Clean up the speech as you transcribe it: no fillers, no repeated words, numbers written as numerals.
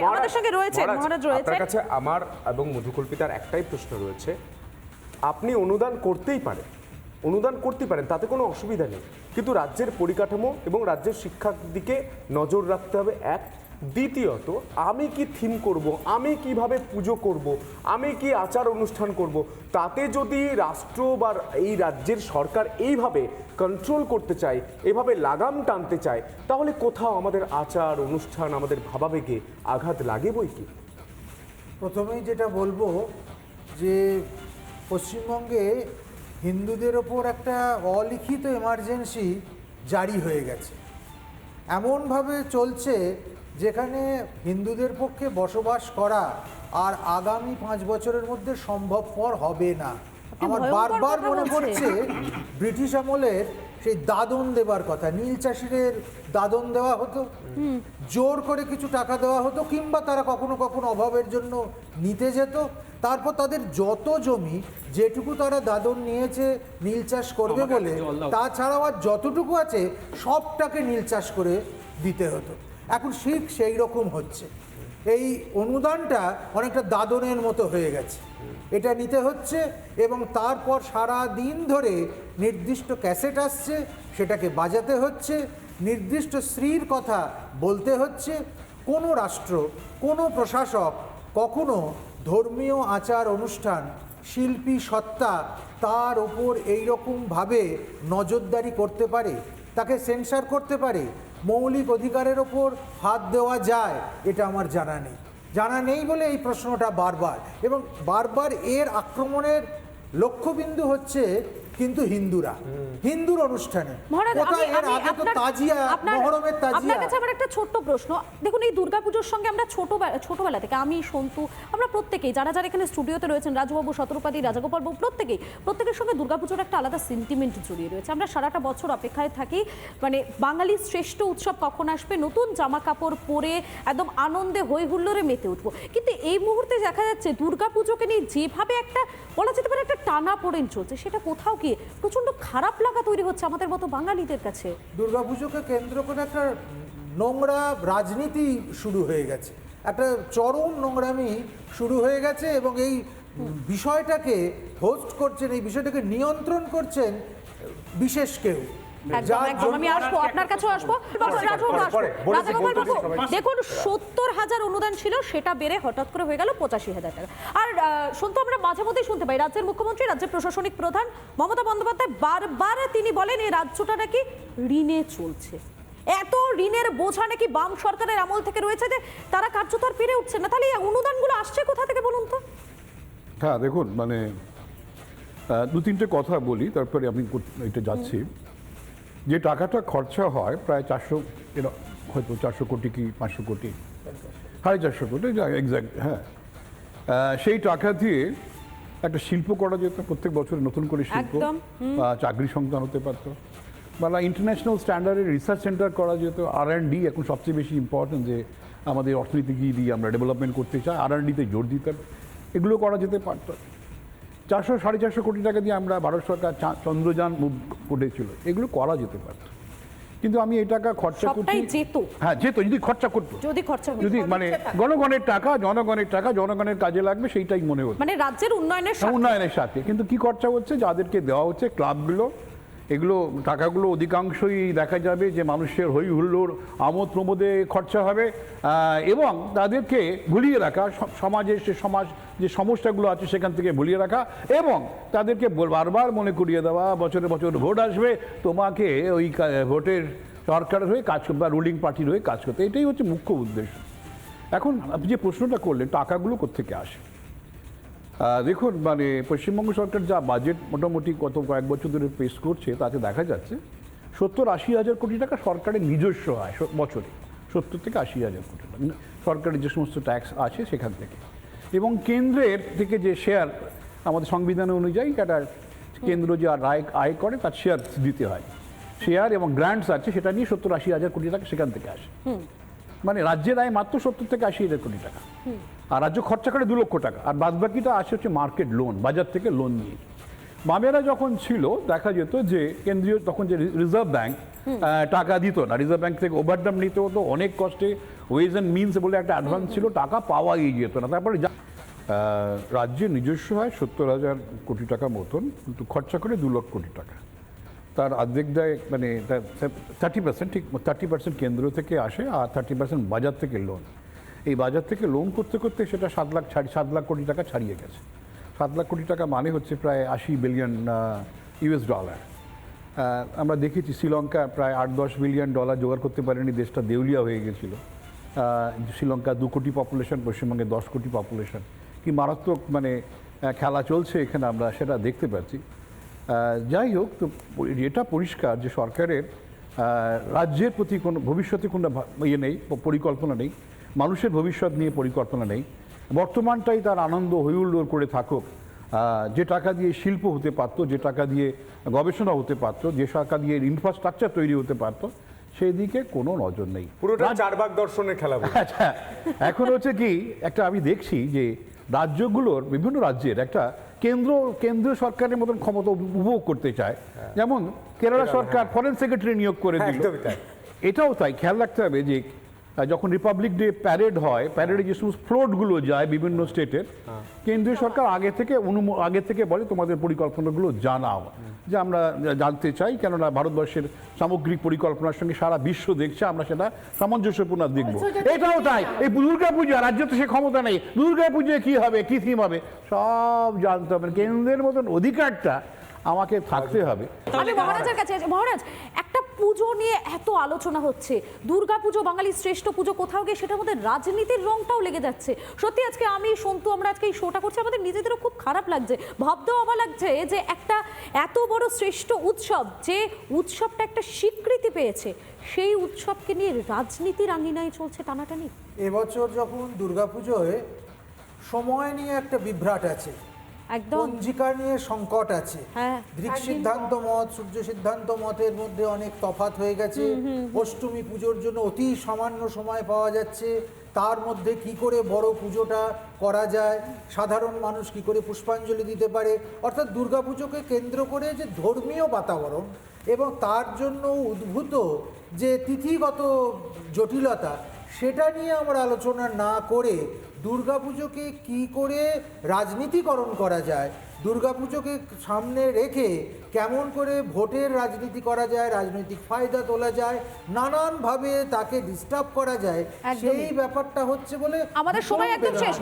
আমাদের সঙ্গে রয়েছে মহারাজ রয়েছে। আপনার কাছে আমার এবং মধুকল্পিতার একটাই প্রশ্ন রয়েছে, আপনি অনুদান করতেই পারেন, তাতে কোনো অসুবিধা নেই, কিন্তু রাজ্যের পরিকাঠামো এবং রাজ্যের শিক্ষার দিকে নজর রাখতে হবে। এক, দ্বিতীয়ত আমি কি থিম করব, আমি কিভাবে পুজো করব, আমি কি আচার অনুষ্ঠান করব, তাতে যদি রাষ্ট্র বা এই রাজ্যের সরকার এইভাবে কন্ট্রোল করতে চায়, এভাবে লাগাম টানতে চায়, তাহলে কোথাও আমাদের আচার অনুষ্ঠান, আমাদের ভাবাবেগে আঘাত লাগে বই কি। প্রথমেই যেটা বলবো যে পশ্চিমবঙ্গে হিন্দুদের ওপর একটা অলিখিত এমার্জেন্সি জারি হয়ে গেছে, এমনভাবে চলছে যেখানে হিন্দুদের পক্ষে বসবাস করা আর আগামী 5 বছরের মধ্যে সম্ভবপর হবে না। আমার বারবার মনে পড়ছে ব্রিটিশ আমলের সেই দাদন দেবার কথা, নীল চাষিদের দাদন দেওয়া হতো, জোর করে কিছু টাকা দেওয়া হতো, কিংবা তারা কখনো কখনো অভাবের জন্য নিতে যেত, তারপর তাদের যত জমি যেটুকু তারা দাদন নিয়েছে নীল চাষ করবে বলে, তাছাড়াও আর যতটুকু আছে সবটাকে নীল চাষ করে দিতে হতো। এখন ঠিক সেই রকম হচ্ছে, এই অনুদানটা অনেকটা দাদনের মতো হয়ে গেছে, এটা নিতে হচ্ছে এবং তারপর সারা দিন ধরে নির্দিষ্ট ক্যাসেট আসছে, সেটাকে বাজাতে হচ্ছে, নির্দিষ্ট শ্রীর কথা বলতে হচ্ছে। কোনো রাষ্ট্র, কোনো প্রশাসক কখনো ধর্মীয় আচার অনুষ্ঠান, শিল্পী সত্তা তার ওপর এইরকমভাবে নজরদারি করতে পারে, তাকে সেন্সার করতে পারে, মৌলিক অধিকারের ওপর হাত দেওয়া যায়, এটা আমার জানা নেই বলে এই প্রশ্নটা বারবার, এবং বারবার এর আক্রমণের লক্ষ্যবিন্দু হচ্ছে কিন্তু হিন্দুর অনুষ্ঠানে। আপনার কাছে আমার একটা ছোট্ট প্রশ্ন, দেখুন এই দুর্গাপুজোর সঙ্গে আমরা ছোটবেলা থেকে, আমি সন্তু, আমরা প্রত্যেকেই যারা এখানে স্টুডিওতে রয়েছেন, রাজুবাবু, শতরূপাদি, রাজাগোপাল বাবু, প্রত্যেকের সঙ্গে দুর্গাপুজোর একটা আলাদা সেন্টিমেন্ট জড়িয়ে রয়েছে। আমরা সারাটা বছর অপেক্ষায় থাকি, মানে বাঙালির শ্রেষ্ঠ উৎসব কখন আসবে, নতুন জামা কাপড় পরে একদম আনন্দে হই হুল্লোড়ে মেতে উঠবো। কিন্তু এই মুহূর্তে দেখা যাচ্ছে দুর্গাপুজোকে নিয়ে যেভাবে একটা বলা যেতে পারে একটা টানাপোড়েন চলছে, সেটা কোথাও কি প্রচন্ড খারাপ লাগা তৈরি হচ্ছে আমাদের মতো বাঙালিদের কাছে। দুর্গাপুজোকে কেন্দ্র করে একটা নোংরা রাজনীতি শুরু হয়ে গেছে, একটা চরম নোংরামি শুরু হয়ে গেছে, এবং এই বিষয়টাকে হোস্ট করছেন, এই বিষয়টাকে নিয়ন্ত্রণ করছেন বিশেষ কেউ। আমি আসবো আপনার কাছেও আসবো। দেখুন 70,000 অনুদান ছিল, সেটা বেড়ে হঠাৎ করে হয়ে গেল 85,000 টাকা। আর শুনতো আমরা মাঝে মধ্যেই শুনতে পাই রাজ্যের মুখ্যমন্ত্রী, রাজ্যের প্রশাসনিক প্রধান মমতা বন্দ্যোপাধ্যায় বারবার তিনি বলেন এই রাজ্যটা নাকি ঋণে চলছে, এত ঋণের বোঝা নাকি বাম সরকারের আমল থেকে রয়েছে যে তারা কার্যত আর পেরে উঠছে না। তাহলে এই অনুদানগুলো আসছে কোথা থেকে বলুন তো? হ্যাঁ দেখুন, মানে 2-3টে কথা বলি, তারপরে আমি এটা যাচ্ছি। যে টাকাটা খরচা হয় প্রায় 400, হয়তো 400 কোটি কি 500 কোটি, 450 কোটি এক্স্যাক্ট, হ্যাঁ, সেই টাকা দিয়ে একটা শিল্প করা যেত, প্রত্যেক বছর নতুন করে শিল্প, চাকরি সন্ধান হতে পারতো, বা ইন্টারন্যাশনাল স্ট্যান্ডার্ডের রিসার্চ সেন্টার করা যেত। R&D এখন সবচেয়ে বেশি ইম্পর্টেন্ট, যে আমাদের অর্থনীতি দিয়ে আমরা ডেভেলপমেন্ট করতে চাই, R&Dতে জোর দিতে হবে, এগুলো করা যেতে পারত। 400-450 কোটি টাকা দিয়ে আমরা ভারত সরকার চন্দ্রযান মুভ করেছিল, এগুলো করা যেতে পারত। কিন্তু আমি এই টাকা খরচা করছি, হ্যাঁ যেত, যদি খরচা করতো, যদি মানে জনগণের টাকা জনগণের কাজে লাগবে, সেইটাই মনে হতো, মানে রাজ্যের উন্নয়নের সাথে। কিন্তু কি খরচা হচ্ছে, যাদেরকে দেওয়া হচ্ছে ক্লাবগুলো, এগুলো টাকাগুলো অধিকাংশই দেখা যাবে যে মানুষের হই হুল্লোড় আমোদ প্রমোদে খরচা হবে, এবং তাদেরকে ভুলিয়ে রাখা, সমাজের যে সমস্যাগুলো আছে সেখান থেকে ভুলিয়ে রাখা, এবং তাদেরকে বারবার মনে করিয়ে দেওয়া বছরে বছর ভোট আসবে, তোমাকে ওই ভোটের সরকারের হয়ে কাজ করতে বা রুলিং পার্টির হয়ে কাজ করতে, এটাই হচ্ছে মুখ্য উদ্দেশ্য। এখন আপনি যে প্রশ্নটা করলেন টাকাগুলো কোত্থেকে আসে, দেখুন মানে পশ্চিমবঙ্গ সরকার যা বাজেট মোটামুটি কত কয়েক বছর ধরে পেশ করছে, তাতে দেখা যাচ্ছে 70-80 হাজার কোটি টাকা সরকারের নিজস্ব আয় বছরে, 70 থেকে 80 হাজার কোটি টাকা সরকারের যে সমস্ত ট্যাক্স আছে সেখান থেকে, এবং কেন্দ্রের থেকে যে শেয়ার আমাদের সংবিধান অনুযায়ী একটা কেন্দ্র যে আয় করে তার শেয়ার দিতে হয়, শেয়ার এবং গ্র্যান্টস আছে, সেটা নিয়ে 70-80 হাজার কোটি টাকা সেখান থেকে আসে। মানে রাজ্যের আয় মাত্র 70 থেকে 80 হাজার কোটি টাকা, আর রাজ্য খরচা করে 2 লক্ষ টাকা, আর বাদবাকিটা আসে হচ্ছে মার্কেট লোন, বাজার থেকে লোন নিয়ে। বামেরা যখন ছিল দেখা যেত যে কেন্দ্রীয় তখন যে রিজার্ভ ব্যাংক টাকা দিত না, রিজার্ভ ব্যাংক থেকে ওভারড্রাফট নিতে হতো অনেক কষ্টে, ওয়েজ অ্যান্ড মিনস বলে একটা অ্যাডভান্স ছিল, টাকা পাওয়াই যেত না। তারপরে রাজ্যের নিজস্ব হয় 70,000 কোটি টাকা মতন, কিন্তু খরচা করে 2 লক্ষ কোটি টাকা। তার অর্ধেক দেয় মানে 30%, ঠিক 30% কেন্দ্র থেকে আসে আর 30% বাজার থেকে লোন। এই বাজার থেকে লোন করতে করতে সেটা 7 লাখ কোটি টাকা ছাড়িয়ে গেছে। 7 লাখ কোটি টাকা মানে হচ্ছে প্রায় 80 বিলিয়ন US ডলার। আমরা দেখেছি শ্রীলঙ্কা প্রায় 8-10 বিলিয়ন ডলার জোগাড় করতে পারেনি, দেশটা দেউলিয়া হয়ে গেছিল। শ্রীলঙ্কা 2 কোটি পপুলেশন, পশ্চিমবঙ্গে 10 কোটি পপুলেশন, কি মারাত্মক মানে খেলা চলছে এখানে, আমরা সেটা দেখতে পাচ্ছি। যাই হোক, তো এটা পরিষ্কার যে সরকারের রাজ্যের প্রতি কোনো ভবিষ্যতে কোনো ইয়ে নেই, পরিকল্পনা নেই, মানুষের ভবিষ্যৎ নিয়ে পরিকল্পনা নেই। বর্তমানটাই তার আনন্দ হইহুল্লোড় করে থাকুক। যে টাকা দিয়ে শিল্প হতে পারতো, যে টাকা দিয়ে গবেষণা হতে পারতো, যে টাকা দিয়ে ইনফ্রাস্ট্রাকচার তৈরি হতে পারতো, সেই দিকে কোনো নজর নেই। পুরোটা 4 ভাগ দর্শনের খেলা। আচ্ছা, এখন হচ্ছে কি, একটা আমি দেখছি যে রাজ্যগুলোর, বিভিন্ন রাজ্যের একটা কেন্দ্রীয় সরকারের মতন ক্ষমতা উপভোগ করতে চায়। যেমন কেরালা সরকার ফরেন সেক্রেটারি নিয়োগ করে দিল, এটাও তাই। খেয়াল রাখতে হবে যে যখন রিপাবলিক ডে প্যারেড হয়, প্যারেডে যে সমস্ত ফ্লোটগুলো যায় বিভিন্ন স্টেটের, কেন্দ্রীয় সরকার আগে থেকে বলে তোমাদের পরিকল্পনাগুলো জানাও, যে আমরা জানতে চাই, কেননা ভারতবর্ষের সামগ্রিক পরিকল্পনার সঙ্গে সারা বিশ্ব দেখছে, আমরা সেটা সামঞ্জস্যপূর্ণ দেখবো। এটাও তাই, এই দুর্গা পূজা, রাজ্যে তো সে ক্ষমতা নেই, দুর্গা পুজোয় কি হবে, কি থিম হবে, সব জানতে হবে। কেন্দ্রের মতন অধিকারটা আমাকে থাকতে হবে। আমি মহারাজের কাছে আছি। মহারাজ, একটা পুজো নিয়ে এত আলোচনা হচ্ছে, দুর্গা পুজো বাঙালির শ্রেষ্ঠ পুজো, কোথাও গিয়ে সেটার মধ্যে রাজনীতির রংটাও লেগে যাচ্ছে। সত্যি আজকে আমি সন্তু, আমরা আজকে এই শোটা করছি, আমাদের নিজেদেরও খুব খারাপ লাগছে, ভাবতেও অবাক লাগছে যে একটা এত বড় শ্রেষ্ঠ উৎসব, যে উৎসবটা একটা স্বীকৃতি পেয়েছে, সেই উৎসবকে নিয়ে রাজনীতির আঙিনায় চলছে টানাটানি। এবছর যখন দুর্গাপুজোয় সময় নিয়ে একটা বিভ্রাট আছে, একদম পঞ্জিকা নিয়ে সংকট আছে, হ্যাঁ, দৃক সিদ্ধান্ত মত, সূর্য সিদ্ধান্ত মতের মধ্যে অনেক তফাৎ হয়ে গেছে। অষ্টমী পুজোর জন্য অতি সামান্য সময় পাওয়া যাচ্ছে, তার মধ্যে কি করে বড় পুজোটা করা যায়, সাধারণ মানুষ কি করে পুষ্পাঞ্জলি দিতে পারে, অর্থাৎ দুর্গাপুজোকে কেন্দ্র করে যে ধর্মীয় বাতাবরণ এবং তার জন্য উদ্ভূত যে তিথিগত জটিলতা, সেটা নিয়ে আমরা আলোচনা না করে দুর্গাপুজোকে কি করে রাজনীতিকরণ করা যায়, দুর্গাপুজোকে সামনে রেখে কেমন করে ভোটের রাজনীতি করা যায়, রাজনৈতিক ফায়দা তোলা যায়, নানানভাবে তাকে ডিস্টার্ব করা যায়, সেই ব্যাপারটা হচ্ছে বলে আমাদের সময় একদম শেষ।